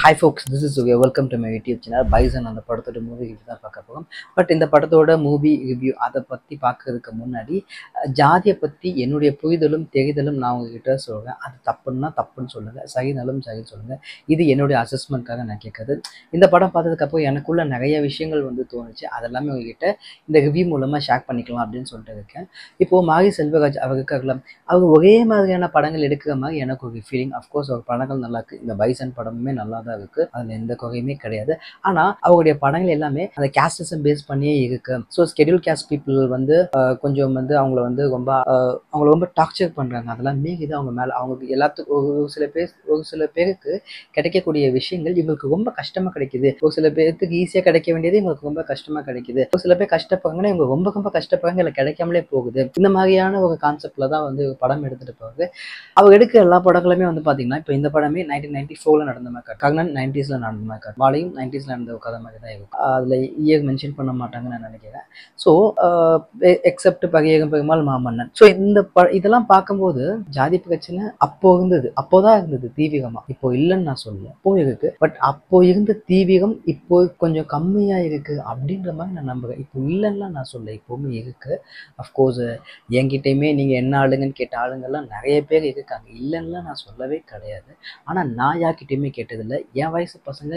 Hi folks, this is Suvya. Welcome to my YouTube channel. Bison அந்த படத்தோட movie review தான் பார்க்க போகிறோம். பட் இந்த படத்தோட மூவி ரிவ்யூ அதை பற்றி பார்க்கறதுக்கு முன்னாடி ஜாதியை பற்றி என்னுடைய புரிதலும் தெரிதலும் நான் உங்ககிட்ட சொல்கிறேன். அது தப்புன்னா தப்புன்னு சொல்லுங்கள், சரினாலும் சரி சொல்லுங்கள். இது என்னுடைய அசஸ்மெண்ட்காக நான் கேட்குறது. இந்த படம் பார்த்ததுக்கப்புறம் எனக்குள்ள நிறைய விஷயங்கள் வந்து தோணுச்சு. அதெல்லாமே உங்ககிட்ட இந்த ரிவ்யூ மூலமாக ஷேர் பண்ணிக்கலாம் அப்படின்னு சொல்லிட்டு இருக்கேன். இப்போது மாரி செல்வராஜ் அவருக்கு அவங்க ஒரே மாதிரியான படங்கள் எடுக்கிற மாதிரி எனக்கு ஒரு ஃபீலிங். அஃப்கோர்ஸ் அவர் படங்கள் நல்லா இருக்குது. இந்த பைசன் படமுமே நல்லா தான் இருக்குது, அதில் எந்த குறையுமே கிடையாது. ஆனால் அவருடைய படங்கள் எல்லாமே அந்த கேஸ்டிசம் பேஸ் பண்ணியே இருக்கு. ஸோ ஸ்கெடியூல் கேஸ்ட் பீப்புள் வந்து கொஞ்சம் வந்து அவங்கள ரொம்ப டார்ச்சர் பண்ணுறாங்க. அதெல்லாம் மீறி தான் அவங்க மேலே அவங்களுக்கு எல்லாத்துக்கும் ஒரு சில பேருக்கு கிடைக்கக்கூடிய விஷயங்கள் இவங்களுக்கு ரொம்ப கஷ்டமாக கிடைக்குது. ஒரு சில பேருக்கு ஈஸியாக கிடைக்க வேண்டியது இவங்களுக்கு ரொம்ப கஷ்டமாக கிடைக்குது. ஒரு சில பேர் கஷ்டப்படுறாங்கன்னா இவங்க ரொம்ப ரொம்ப கஷ்டப்படுறாங்க, இல்லை கிடைக்காமலே போகுது. இந்த மாதிரியான ஒரு கான்செப்ட்ல தான் வந்து படம் எடுத்துட்டு போகுது. அவர் எடுக்கிற எல்லா படங்களுமே வந்து பார்த்தீங்கன்னா, இப்போ இந்த படமே 1994 நடந்த மாதிரி, கர்ணன் 90s நடந்த மாதிரி, வாழையும் 90s நடந்த கதை மாதிரி தான் இருக்கும். அதில் இயர் மென்ஷன் பண்ண மாட்டாங்கன்னு நான் நினைக்கிறேன். ஸோ எக்ஸப்ட் பகையகம் பெருமாள் மாமன்னன். ஸோ இதெல்லாம் பார்க்கும்போது ஜாதி பிரச்சனை அப்போதான் இருந்தது தீவிரமா. இப்போ இல்லைன்னு நான் சொல்ல, அப்போ இருக்கு. பட் அப்போ இருந்த தீவிரம் இப்போ கொஞ்சம் கம்மியா இருக்கு அப்படின்ற மாதிரி நான் நம்புறேன். இப்போ இல்லைன்னா நான் சொல்ல, இப்போவுமே இருக்கு. அஃப்கோர்ஸ் என்கிட்டயுமே நீங்கள் என்ன ஆளுங்கன்னு கேட்ட ஆளுங்கள்லாம் நிறைய பேர் இருக்காங்க, இல்லைன்னா நான் சொல்லவே கிடையாது. ஆனால் நான் யார்கிட்டையுமே கேட்டதில்லை. என் வயசு பசங்க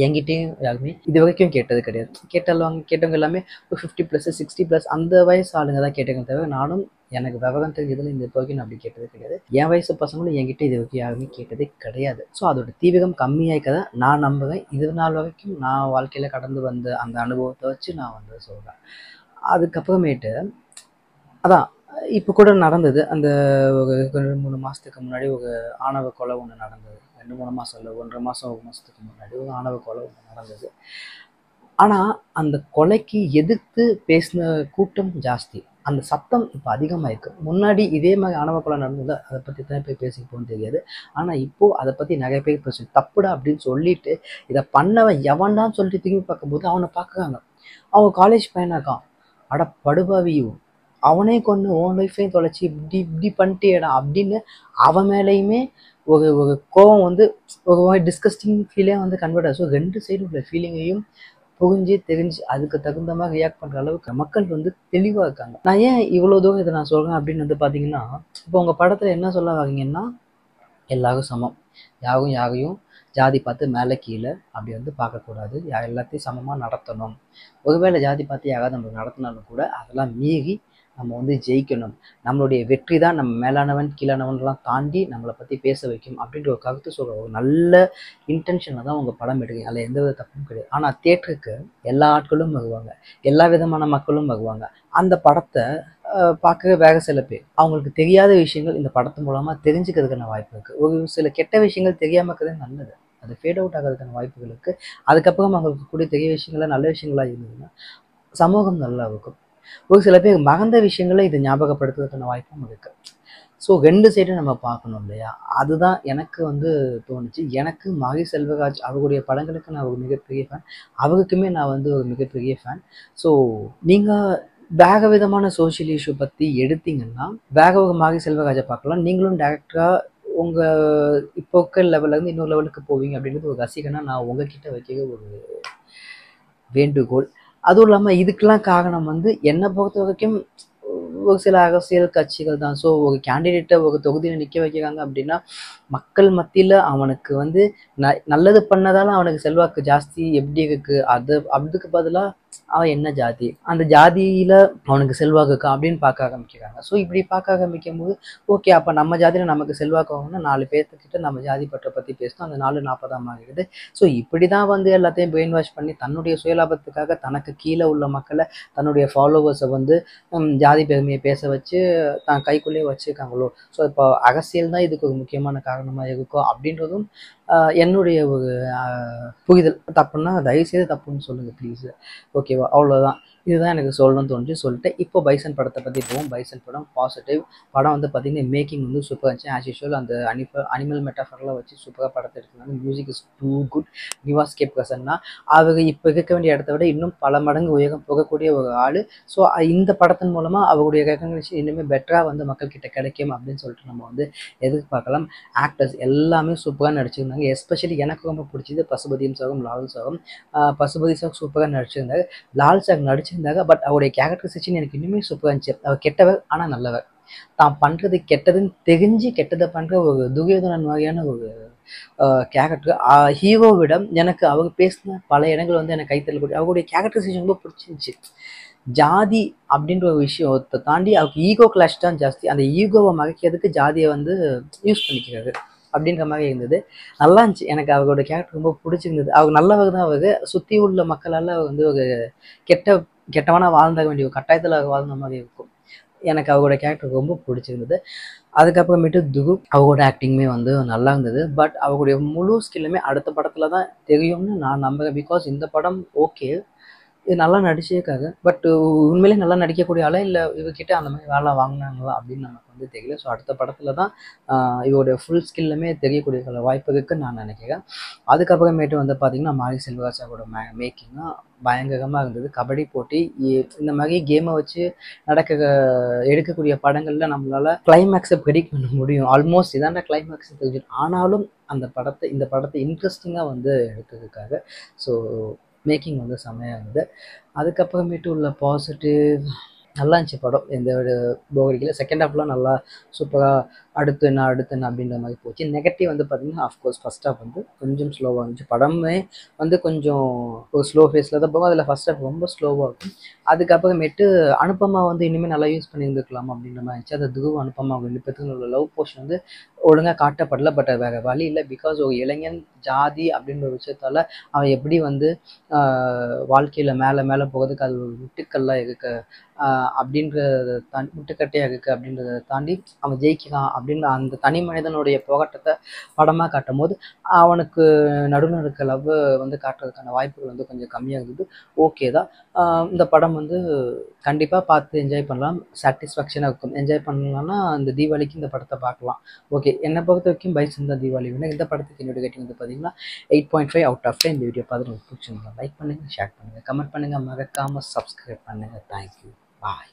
என்கிட்டையும் யாருமே இது வரைக்கும் கேட்டது கிடையாது. கேட்டவங்க எல்லாமே ஒரு 50+, 60+ அந்த வயசு ஆளுங்க தான் கேட்டவங்க தவிர, நானும் எனக்கு விவரம் தெரிஞ்சதில் இந்த வரைக்கும் நான் அப்படி கேட்டது கிடையாது. என் வயசு பசங்களும் என்கிட்ட இது வரைக்கும் யாருமே கேட்டதே கிடையாது. ஸோ அதோட தீவிரம் கம்மியாயிக்கதை நான் நம்புவேன். இது நாள் வரைக்கும் நான் வாழ்க்கையில் கடந்து வந்த அந்த அனுபவத்தை வச்சு நான் வந்து சொல்கிறேன். அதுக்கப்புறமேட்டு அதான் இப்போ கூட நடந்தது. அந்த ஒரு 2-3 மாதத்துக்கு முன்னாடி ஒரு ஆணவ கொலை ஒன்று நடந்தது. 2-3 மாதம் இல்லை, 1.5 மாதம் 1 மாதத்துக்கு முன்னாடி ஒரு ஆணவ கொலை ஒன்று நடந்தது. ஆனால் அந்த கொலைக்கு எதிர்த்து பேசின கூட்டம் ஜாஸ்தி, அந்த சத்தம் இப்போ அதிகமாயிருக்கு. முன்னாடி இதே மாதிரி ஆணவ கொலை நடந்தது, அதை பற்றி தான் போய் பேசிப்போன்னு தெரியாது. ஆனால் இப்போது அதை பற்றி நிறைய பேர் பேசு தப்புடா அப்படின்னு சொல்லிட்டு இதை பண்ணவன் எவன்டான்னு சொல்லிட்டு திரும்பி பார்க்கும்போது அவனை பார்க்குறாங்க. அவன் காலேஜ் பையனாக்கான். அட படுபாவியும், அவனே கொண்டு உன் லைஃபையும் தொலைச்சி இப்படி பண்ணிட்டேடா அப்படின்னு அவன் மேலேயுமே ஒரு ஒரு கோவம் வந்து ஒரு மாதிரி டிஸ்கஸ்டிங் ஃபீலே வந்து கன்வெர்ட் ஆகும். ஸோ 2 சைடு உள்ள ஃபீலிங்கையும் புரிஞ்சு தெரிஞ்சு அதுக்கு தகுந்த மாதிரி ரியாக்ட் பண்ணுற அளவுக்கு மக்கள் வந்து தெளிவாக இருக்காங்க. நான் ஏன் இவ்வளோ தூரம் இதை நான் சொல்கிறேன் அப்படின்னு வந்து பார்த்தீங்கன்னா, இப்போ உங்கள் படத்தில் என்ன சொல்ல வரீங்கன்னா, எல்லாரும் சமம், யாரையும் ஜாதி பார்த்து மேலே கீழே அப்படி வந்து பார்க்கக்கூடாது, எல்லாத்தையும் சமமாக நடத்தணும். ஒருவேளை ஜாதி பார்த்து யாராவது நம்ம நடத்தினாலும் கூட அதெல்லாம் மீறி நம்ம வந்து ஜெயிக்கணும். நம்மளுடைய வெற்றி தான் நம்ம மேலானவன் கீழானவன்லாம் தாண்டி நம்மளை பற்றி பேச வைக்கும் அப்படின்ற ஒரு கருத்து சொல்கிற ஒரு நல்ல இன்டென்ஷனில் தான் உங்கள் படம் எடுக்குங்க. அதில் எந்த வித தப்பும் கிடையாது. ஆனால் தியேட்டருக்கு எல்லா ஆட்களும் வருவாங்க, எல்லா விதமான மக்களும் வருவாங்க. அந்த படத்தை பார்க்க வேற சில பேர் அவங்களுக்கு தெரியாத விஷயங்கள் இந்த படத்து மூலமாக தெரிஞ்சுக்கிறதுக்கான வாய்ப்பு இருக்குது. ஒரு சில கெட்ட விஷயங்கள் தெரியாமல் இருக்கிறது நல்லது, அது ஃபேட் அவுட் ஆகிறதுக்கான வாய்ப்புகள் இருக்குது. அதுக்கப்புறம் அவங்களுக்கு கூட தெரிய விஷயங்களா நல்ல விஷயங்களாக இருந்ததுன்னா சமூகம் நல்லா இருக்கும். ஒரு சில பேர் மறந்த விஷயங்களை இது ஞாபகப்படுத்துறதுக்கான வாய்ப்பும் இருக்குது. ஸோ 2 சைடும் நம்ம பார்க்கணும் இல்லையா? அதுதான் எனக்கு வந்து தோணுச்சு. எனக்கு மாரி செல்வராஜ் அவருடைய படங்களுக்கு நான் ஒரு மிகப்பெரிய ஃபேன், அவருக்குமே நான் வந்து ஒரு மிகப்பெரிய ஃபேன். ஸோ நீங்கள் வேக விதமான சோஷியல் இஷ்யூ பற்றி எடுத்தீங்கன்னா வேக ஒரு மாரி செல்வராஜை பார்க்கலாம். நீங்களும் டேரக்டராக உங்கள் இப்போ இருக்கிற லெவல்லேருந்து இன்னொரு லெவலுக்கு போவீங்க அப்படின்றது ஒரு ரசிகனாக நான் உங்ககிட்ட வைக்கிற ஒரு வேண்டுகோள். அதுவும் இல்லாமல் இதுக்கெல்லாம் காரணம் வந்து என்னை பொறுத்த வரைக்கும் ஒரு சில அரசியல் கட்சிகள் தான். ஸோ ஒரு கேண்டிடேட்டை ஒரு தொகுதியில் நிற்க வைக்கிறாங்க அப்படின்னா மக்கள் மத்தியில் அவனுக்கு வந்து நல்லது பண்ணதால அவனுக்கு செல்வாக்கு ஜாஸ்தி எப்படி இருக்குது, அதுக்கு பதிலாக அவன் என்ன ஜாதி, அந்த ஜாதியில் அவனுக்கு செல்வாக்கு இருக்கா அப்படின்னு பார்க்க ஆரம்பிக்கிறாங்க. ஸோ இப்படி பார்க்க ஆரம்பிக்கும் போது ஓகே, அப்போ நம்ம ஜாதியில் நமக்கு செல்வாக்கு வாங்கணும்னா 4 பேர்த்துக்கிட்ட நம்ம ஜாதி பற்றி பேசணும், அந்த 4 40 ஆகிடுது. ஸோ இப்படி தான் வந்து எல்லாத்தையும் பிரெயின் வாஷ் பண்ணி தன்னுடைய சுயலாபத்துக்காக தனக்கு கீழே உள்ள மக்களை, தன்னுடைய ஃபாலோவர்ஸை வந்து ஜாதி பெருமையை பேச வச்சு தான் கைக்குள்ளேயே வச்சுருக்காங்களோ. ஸோ இப்போ அரசியல் தான் இதுக்கு ஒரு முக்கியமான காரணமாக இருக்கும் அப்படின்றதும் என்னுடைய ஒரு புரிதல். தப்புன்னா தயவுசெய்து தப்புன்னு சொல்லுங்கள் ப்ளீஸு, ஓகேவா? அவ்வளோதான். இதுதான் எனக்கு சொல்லணும்னு தோணுச்சு. சொல்லிட்டு இப்போ பைசன் படத்தை பற்றி போவோம். பைசன் படம் பாசிட்டிவ். படம் வந்து பார்த்தீங்கன்னா மேக்கிங் வந்து சூப்பராக இருந்துச்சு. ஆஸ் யூஷுவல் அந்த அனிமல் மெட்டாஃபர்லாம் வச்சு சூப்பராக படத்தை எடுத்துருந்தாங்க. Music is too good. Nivas K Prasanna அவங்க இப்போ இருக்க வேண்டிய இடத்த விட இன்னும் பல மடங்கு உயரம் போகக்கூடிய ஒரு ஆள். ஸோ இந்த படத்தின் மூலமாக அவருடைய ரெகக்னிஷன் இன்னுமே பெட்டராக வந்து மக்கள்கிட்ட கிடைக்கும் அப்படின்னு சொல்லிட்டு நம்ம வந்து எதிர்பார்க்கலாம். ஆக்டர்ஸ் எல்லாமே சூப்பராக நடிச்சிருந்தாங்க. எஸ்பெஷலி எனக்கு ரொம்ப பிடிச்சது பசுபதியும் சாரும் லால் சாரும். பசுபதி சார் சூப்பராக நடிச்சிருந்தாரு. லால் சார் நடிச்சிருந்தாங்க. பட் அவருடைய கேரக்டரைசேஷன் எனக்கு இன்னுமே சூப்பராக இருந்துச்சு. அவர் கெட்டவர் ஆனால் நல்லவர். தான் பண்ணுறது கெட்டதுன்னு தெரிஞ்சு கெட்டதை பண்ணுற ஒரு துரியோதனன் மாதிரியான ஒரு கேரக்டர். ஹீரோவிட எனக்கு அவர் பேசின பல இடங்கள் வந்து எனக்கு கைத்தள்ளக்கூடிய அவருடைய கேரக்டரைசேஷன் ரொம்ப பிடிச்சிருந்துச்சு. ஜாதி அப்படின்ற ஒரு விஷயத்தை தாண்டி அவருக்கு ஈகோ கிளாஷ் தான் ஜாஸ்தி. அந்த ஈகோவை மறைக்கிறதுக்கு ஜாதியை வந்து யூஸ் பண்ணிக்கிறாரு அப்படின்ற மாதிரி இருந்தது. நல்லா இருந்துச்சு. எனக்கு அவரோட கேரக்டர் ரொம்ப பிடிச்சிருந்தது. அவர் நல்லவர் தான். அவர் சுற்றி உள்ள மக்களால் வந்து ஒரு கெட்டவனாக வாழ்ந்த வேண்டிய ஒரு கட்டாயத்தில் வாழ்ந்த மாதிரி இருக்கும். எனக்கு அவரோட கேரக்டர் ரொம்ப பிடிச்சிருந்தது. அதுக்கப்புறமேட்டு துரு அவரோட ஆக்டிங்குமே வந்து நல்லா இருந்தது. பட் அவருடைய முழு ஸ்கில்லுமே அடுத்த படத்தில் தான் தெரியும்னு நான் நம்புகிறேன். பிகாஸ் இந்த படம் ஓகே, இது நல்லா நடிச்சிருக்காரு. பட் உண்மையிலே நல்லா நடிக்கக்கூடிய ஆளா இல்லை இவர்கிட்ட அந்த மாதிரி வேலை வாங்கினாங்களா அப்படின்னு நமக்கு வந்து தெரியல. ஸோ அடுத்த படத்தில் தான் இவருடைய ஃபுல் ஸ்கில்லுமே தெரியக்கூடிய வாய்ப்பு இருக்குன்னு நான் நினைக்கிறேன். அதுக்கப்புறமேட்டு வந்து பார்த்திங்கன்னா மாரி செல்வராஜ் அவரோட மேக்கிங்காக பயங்கரமாக இருந்தது. கபடி போட்டி இந்த மாதிரி கேமை வச்சு எடுக்கக்கூடிய படங்களில் நம்மளால் கிளைமேக்ஸை ப்ரெடிக்ட் பண்ண முடியும். ஆல்மோஸ்ட் இதாண்ட கிளைமேக்ஸ் தெரிஞ்சு. ஆனாலும் இந்த படத்தை இன்ட்ரெஸ்டிங்காக வந்து எடுத்ததுக்காக ஸோ மேக்கிங் வந்து செம்மையாக இருந்தது. அதுக்கப்புறமேட்டு உள்ள பாசிட்டிவ் நல்லா இருந்துச்சு படம். எந்த ஒரு போகடிக்கல. செகண்ட் ஹாஃப்லாம் நல்லா சூப்பராக அடுத்து என்ன அப்படின்ற மாதிரி போச்சு. நெகட்டிவ் வந்து பார்த்திங்கன்னா அஃப்கோர்ஸ் ஃபஸ்ட் ஹாஃப் வந்து கொஞ்சம் ஸ்லோவாக இருந்துச்சு. படமே வந்து கொஞ்சம் ஒரு ஸ்லோ ஃபேஸில் தான் போகும். அதில் ஃபஸ்ட் ஹாஃப் ரொம்ப ஸ்லோவாக இருக்கும். அதுக்கப்புறமேட்டு அனுப்பமா வந்து இனிமேல் நல்லா யூஸ் பண்ணியிருந்துருக்கலாம் அப்படின்ற மாதிரி இருந்துச்சு. அந்த துருவ அனுப்பமா அவங்க 2 பேத்துக்கும் உள்ள லவ் போர்ஷன் வந்து ஒழுங்காக காட்டப்படல. பட் வேறு வழி இல்லை. பிகாஸ் ஒரு இளைஞன் ஜாதி அப்படின்ற ஒரு விஷயத்தால் அவன் எப்படி வந்து வாழ்க்கையில் மேலே போகிறதுக்கு அது ஒரு முட்டுக்கல்லாக இருக்கு அப்படின்றத தாண்டி முட்டுக்கட்டையாக இருக்குது அப்படின்றத தாண்டி அவன் ஜெயிக்கிறான் அப்படின்ற அந்த தனி மனிதனுடைய போராட்டத்தை படமாக காட்டும் போது அவனுக்கு நடுவில் இருக்க லவ் வந்து காட்டுறதுக்கான வாய்ப்புகள் வந்து கொஞ்சம் கம்மியாக இருந்தது. ஓகே தான். இந்த படம் வந்து கண்டிப்பாக பார்த்து என்ஜாய் பண்ணலாம். சாட்டிஸ்ஃபேக்ஷனாக இருக்கும். என்ஜாய் பண்ணலாம்னா இந்த தீபாவளிக்கு இந்த படத்தை பார்க்கலாம். ஓகே, என்னை பொறுத்த வரைக்கும் பைசன் தான் தீபாவளி வேணும். இந்த படத்துக்கு என்னோட ரேட்டிங் வந்து பார்த்தீங்கன்னா 8.5 அவுட் ஆஃப் 10. இந்த வீடியோ பார்த்துட்டு உங்களுக்கு பிடிச்சிருந்தா லைக் பண்ணுங்கள், ஷேர் பண்ணுங்கள், கமெண்ட் பண்ணுங்கள், மறக்காமல் சப்ஸ்கிரைப் பண்ணுங்கள். தேங்க்யூ. பாய்.